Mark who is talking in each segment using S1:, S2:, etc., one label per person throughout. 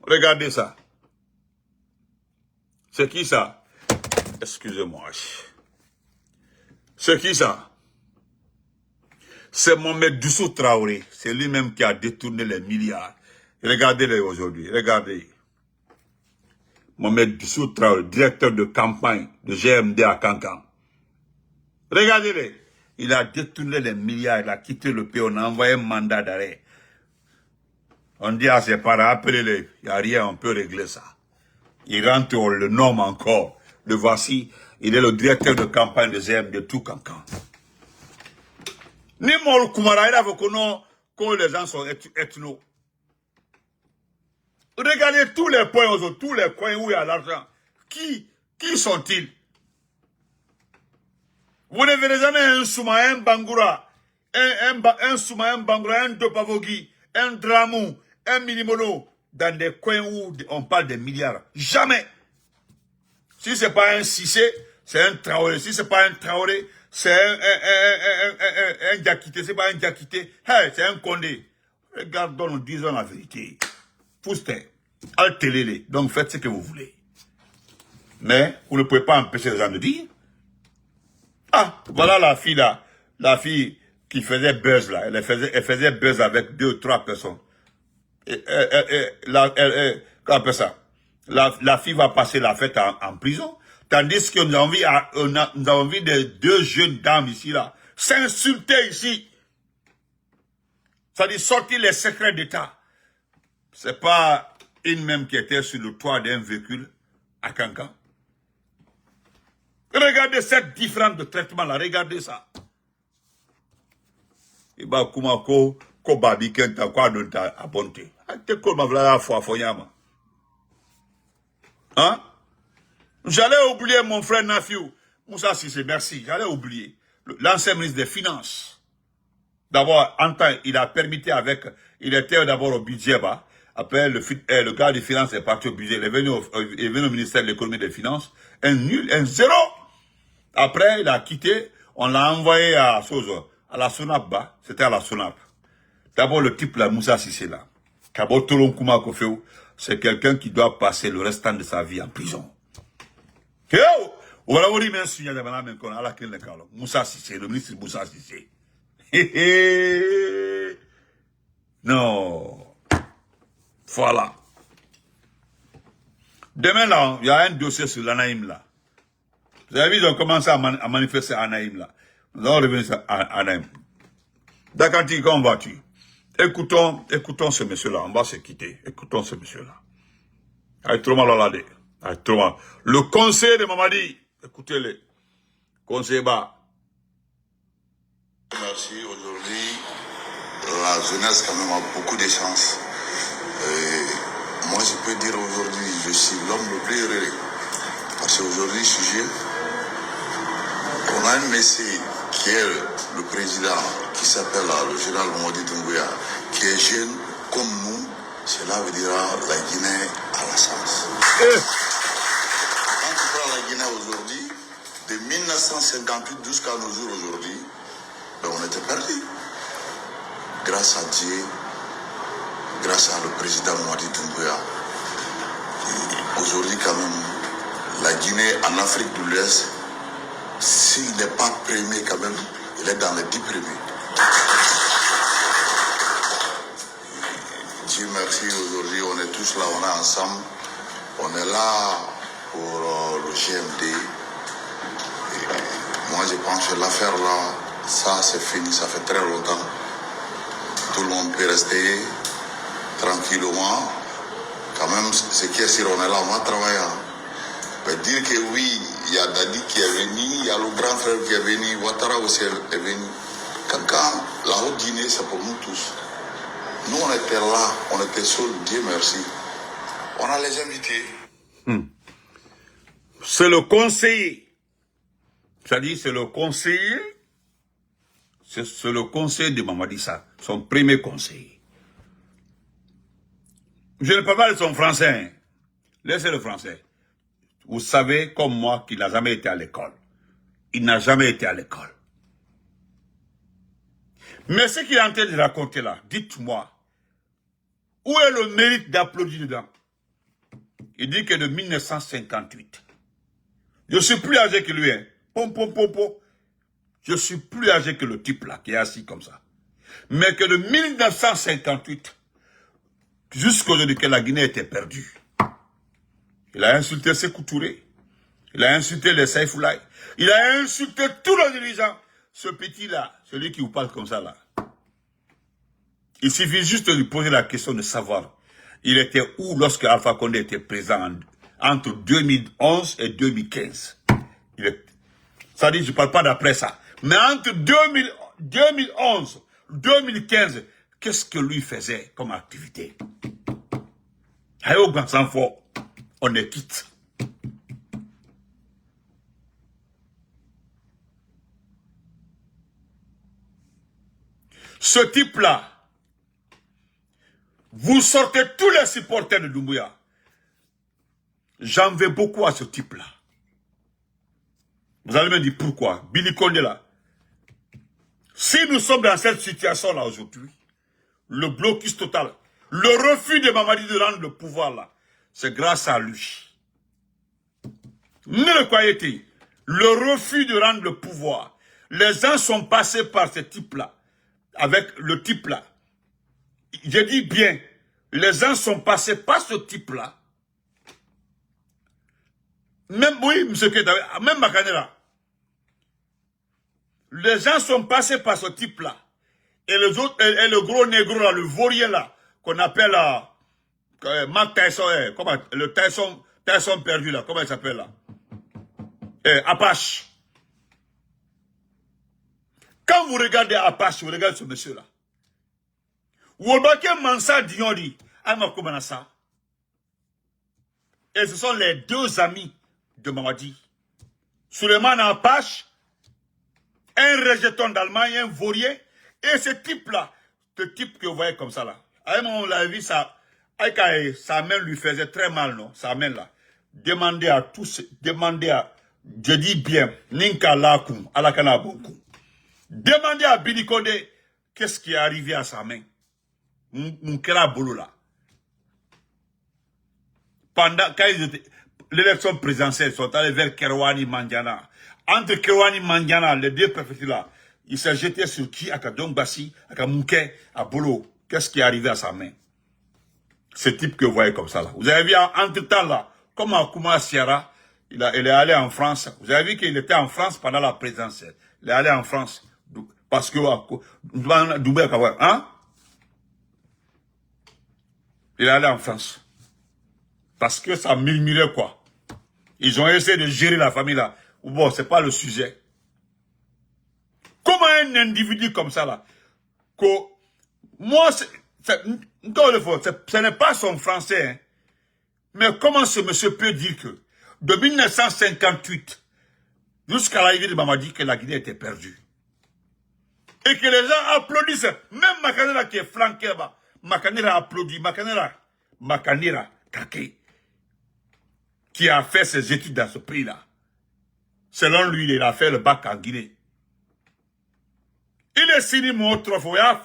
S1: Regardez ça. C'est qui ça? Excusez-moi. C'est qui ça? C'est Mohamed Dussou Traoré. C'est lui-même qui a détourné les milliards. Regardez-les aujourd'hui. Regardez. Mohamed Dussou Traoré, directeur de campagne de GMD à Kankan. Regardez-les. Il a détourné les milliards. Il a quitté le pays. On a envoyé un mandat d'arrêt. On dit à ses parents, appelez-les. Il n'y a rien, on peut régler ça. Il rentre, on le nomme encore. Le voici. Il est le directeur de campagne de GMD de tout Kankan. Ni Mol Koumara, il a vu que les gens sont ethno. Regardez tous les points, tous les coins où il y a l'argent. Qui sont-ils? Vous ne verrez jamais un Souma, un Bangoura, un Souma, un Bangoura, un Dopavogi, un Dramou, un Minimono, dans des coins où on parle de milliards. Jamais. Si ce n'est pas un Cissé, c'est un Traoré. Si ce n'est pas un Traoré, c'est un Diakité. Ce n'est pas un Diakité, hey, c'est un Condé. Regardons, nous disons la vérité. Poussez, altélez-les. Donc faites ce que vous voulez. Mais vous ne pouvez pas empêcher les gens de dire. Ah, voilà la fille là. La fille qui faisait buzz là. Elle faisait buzz avec 2 ou 3 personnes. Comment on appelle ça? La fille va passer la fête en prison. Tandis que nous avons vu de 2 jeunes dames ici là s'insulter ici. Ça dit sortir les secrets d'État. C'est pas une même qui était sur le toit d'un véhicule à Kankan. Regardez cette différence de traitement là, regardez ça. Iba kumako ko babi kenta kwa donta abonte. Ate ko mavla fo foyama. Hein? J'allais oublier mon frère Nafiou. Moussa Sissé, merci. J'allais oublier. L'ancien ministre des Finances. D'abord, en temps, il a permis il était d'abord au budget bas. Après, le gars des finances est parti au budget. Il est venu au ministère de l'économie et des finances. Un nul, un zéro. Après, il a quitté. On l'a envoyé à la SONAP bas. C'était à la SONAP. D'abord, le type là, Moussa Sissé là. Kabo Tolon Kouma Kofeu, c'est quelqu'un qui doit passer le restant de sa vie en prison. Voilà, on dit, merci, Moussa Sissé, le ministre Moussa Sissé. Non. Voilà. Demain, là, il y a un dossier sur l'Anaïm, là. Vous avez vu, ils ont commencé à manifester à Anaïm, là. Nous allons revenir sur Anaïm. Dakanti, comment vas-tu? Écoutons ce monsieur-là. On va se quitter. Écoutons ce monsieur-là. Le conseil de Mamadi. Écoutez-le. Conseil bas.
S2: Merci. Aujourd'hui, la jeunesse quand même a beaucoup de chance. Moi, je peux dire aujourd'hui, je suis l'homme le plus heureux. Parce qu'aujourd'hui, sujet, on a un messie qui est le président, qui s'appelle le général Mamadi Doumbouya, qui est jeune comme nous. Cela veut dire la Guinée à la chance. Quand tu prends la Guinée aujourd'hui, de 1958 jusqu'à nos jours aujourd'hui, ben on était perdus. Grâce à Dieu, grâce à le président Mamadi Doumbouya. Aujourd'hui quand même, la Guinée en Afrique de l'Ouest, s'il n'est pas premier quand même, il est dans les 10 premiers. Dieu merci, aujourd'hui on est tous là, on est ensemble. On est là pour le GMD. Et moi je pense que l'affaire là, ça c'est fini, ça fait très longtemps. Tout le monde peut rester tranquillement. Quand même, ce qui est sûr, on est là, on va travailler. Mais dire que oui, il y a Dadi qui est venu, il y a le grand frère qui est venu, Ouattara aussi est venu. Quand la Haute-Guinée, c'est pour nous tous. Nous, on était là, on était seuls, Dieu merci. On a les invités.
S1: C'est le conseiller. C'est-à-dire, c'est le conseiller. C'est le conseiller de Mamadi Sa, son premier conseiller. Je ne parle pas de son français. Hein. Laissez le français. Vous savez, comme moi, qu'il n'a jamais été à l'école. Il n'a jamais été à l'école. Mais ce qu'il est en train de raconter là, dites-moi, où est le mérite d'applaudir dedans? Il dit que de 1958. Je suis plus âgé que lui, hein. Pom, pom, pom, pom. Je suis plus âgé que le type là, qui est assis comme ça. Mais que de 1958, jusqu'aujourd'hui que la Guinée était perdue. Il a insulté Sékou Touré. Il a insulté les Saïfoulaï. Il a insulté tous les dirigeants. Ce petit-là, celui qui vous parle comme ça là. Il suffit juste de lui poser la question de savoir. Il était où lorsque Alpha Condé était présent entre 2011 et 2015. Ça dit, je ne parle pas d'après ça. Mais entre 2011 et 2015, qu'est-ce que lui faisait comme activité? Ayo Gansanfo, on est quitte. Ce type-là, vous sortez tous les supporters de Doumbouya. J'en veux beaucoup à ce type-là. Vous allez me dire pourquoi. Billy Condé là. Si nous sommes dans cette situation-là aujourd'hui, le blocus total, le refus de Mamadi de rendre le pouvoir là, c'est grâce à lui. Ne le croyez-vous? Le refus de rendre le pouvoir. Les gens sont passés par ce type-là. Avec le type-là. Je dis bien, les gens sont passés par ce type-là. Même, oui, M. Keta, même Makanera. Les gens sont passés par ce type-là. Et les autres, et le gros négro là, le vaurien là, qu'on appelle Mark Tyson, comment, le Tyson perdu là, comment il s'appelle là? Apache. Quand vous regardez Apache, vous regardez ce monsieur-là. Wolbake Mansa Diori, Amakumanasa. Et ce sont les deux amis de Mamadi. Suleiman Apache, un rejeton d'Allemagne, un vaurien, et ce type-là, ce type que vous voyez comme ça là. À un moment, on l'a vu, sa main lui faisait très mal, non? Sa main là. Demandez à tous, je dis bien, Ninka Lakum, Alakana Bonkou. Demandez à Billy Condé qu'est-ce qui est arrivé à sa main. Moukela Bolo là. Pendant, quand l'élection présidentielle, ils sont allés vers Kerwani Mandiana. Entre Kerwani Mandiana, les deux préfectures là, il s'est jeté sur qui? À Dongbassi, à Mouké, à Bolo. Qu'est-ce qui est arrivé à sa main? Ce type que vous voyez comme ça là. Vous avez vu entre temps là, comme Akouma Sierra, il est allé en France. Vous avez vu qu'il était en France pendant la présidentielle. Il est allé en France. Parce que, hein? Il est allé en France. Parce que ça murmurait quoi. Ils ont essayé de gérer la famille là. Bon, c'est pas le sujet. Comment un individu comme ça là, que moi, ce n'est pas son français, hein, mais comment ce monsieur peut dire que de 1958 jusqu'à l'arrivée de Mamadi, que la Guinée était perdue? Et que les gens applaudissent. Même Makanera qui est flanqué là-bas. Makanera applaudit. Makanera Kake, qui a fait ses études dans ce pays-là. Selon lui, il a fait le bac en Guinée. Il est signé mon autre fois.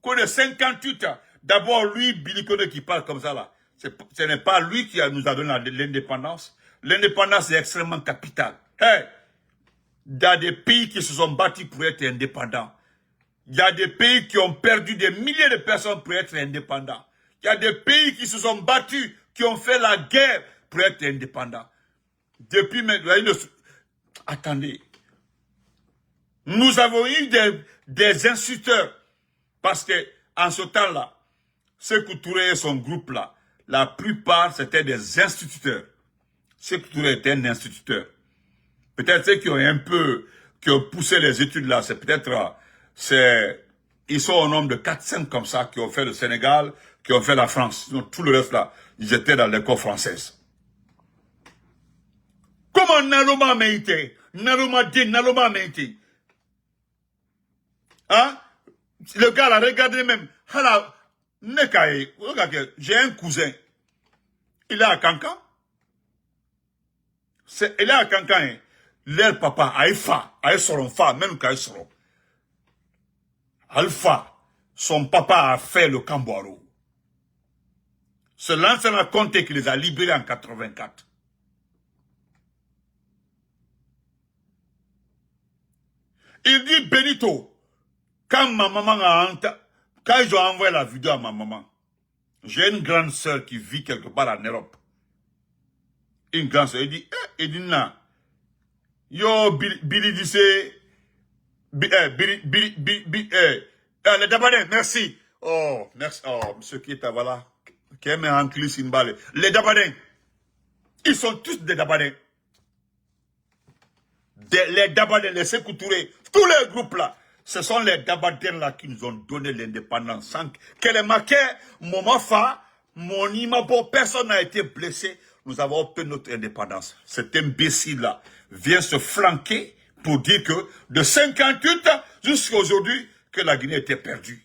S1: Que de 58 ans. D'abord, lui, Billy Condé qui parle comme ça là. Ce n'est pas lui qui nous a donné l'indépendance. L'indépendance est extrêmement capitale. Hey! Il y a des pays qui se sont bâtis pour être indépendants. Il y a des pays qui ont perdu des milliers de personnes pour être indépendants. Il y a des pays qui se sont battus, qui ont fait la guerre pour être indépendants. Depuis maintenant, attendez. Nous avons eu des instituteurs. Parce que, en ce temps-là, Sékou Touré et son groupe là, la plupart c'était des instituteurs. Sékou Touré était un instituteur. Peut-être ceux qui ont poussé les études là, c'est peut-être, ils sont au nombre de 4-5 comme ça, qui ont fait le Sénégal, qui ont fait la France. Donc, tout le reste là, ils étaient dans l'école française. Comment Naloma Meïté, Naloma Meïté, hein? Le gars là, regardez même, j'ai un cousin, il est à Cancan. Il est à Cancan, hein. Leur papa, Aïfa, Aïsoronfa, même qu'Aïsoron. Alpha, son papa a fait le Cambouaro. C'est Lansana Conté qui les a libérés en 84. Il dit Benito, quand ma maman quand ils ont envoyé la vidéo à ma maman, j'ai une grande sœur qui vit quelque part en Europe. Une grande sœur, il dit, non, yo, Billy disait, les Dabadais, merci. Oh, merci, oh, monsieur qui est à voilà, qui aime un clis Simbale. Les Dabadais, ils sont tous des Dabadais. Les Dabadais, les Sékou Touré, tous les groupes là, ce sont les Dabadais là qui nous ont donné l'indépendance. Sans qu'elle ait marqué, mon mafa, mon imabo, personne n'a été blessé. Nous avons obtenu notre indépendance. Cet imbécile là vient se flanquer pour dire que de 58 jusqu'à aujourd'hui, que la Guinée était perdue.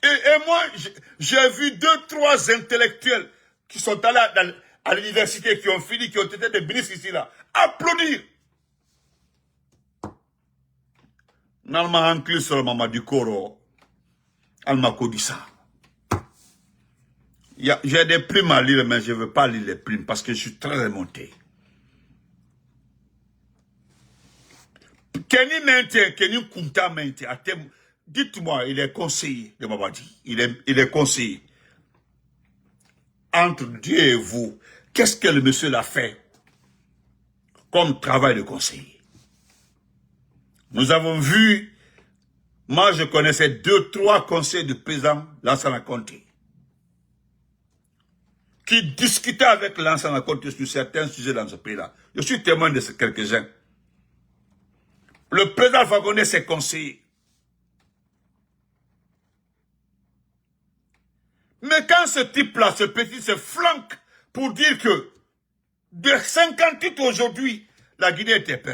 S1: Et moi, j'ai vu 2-3 intellectuels qui sont allés à l'université, qui ont fini, qui ont été des ministres ici là, applaudir. Nalma anclé sur le maman du Koro, Alma Kodissa. J'ai des plumes à lire, mais je ne veux pas lire les plumes parce que je suis très remonté. Kenny Mente, Kenny Kunta Mente, dites-moi, il est conseiller de Mabadi. Il est conseiller. Entre Dieu et vous, qu'est-ce que le monsieur l'a fait comme travail de conseiller? Nous avons vu, moi je connaissais 2-3 conseillers du président Lansana Conté qui discutaient avec Lansana Conté sur certains sujets dans ce pays-là. Je suis témoin de quelques-uns. Le président Alpha Condé ses conseillers. Mais quand ce type-là, ce petit, se flanque pour dire que de 58 aujourd'hui, la Guinée était perdue.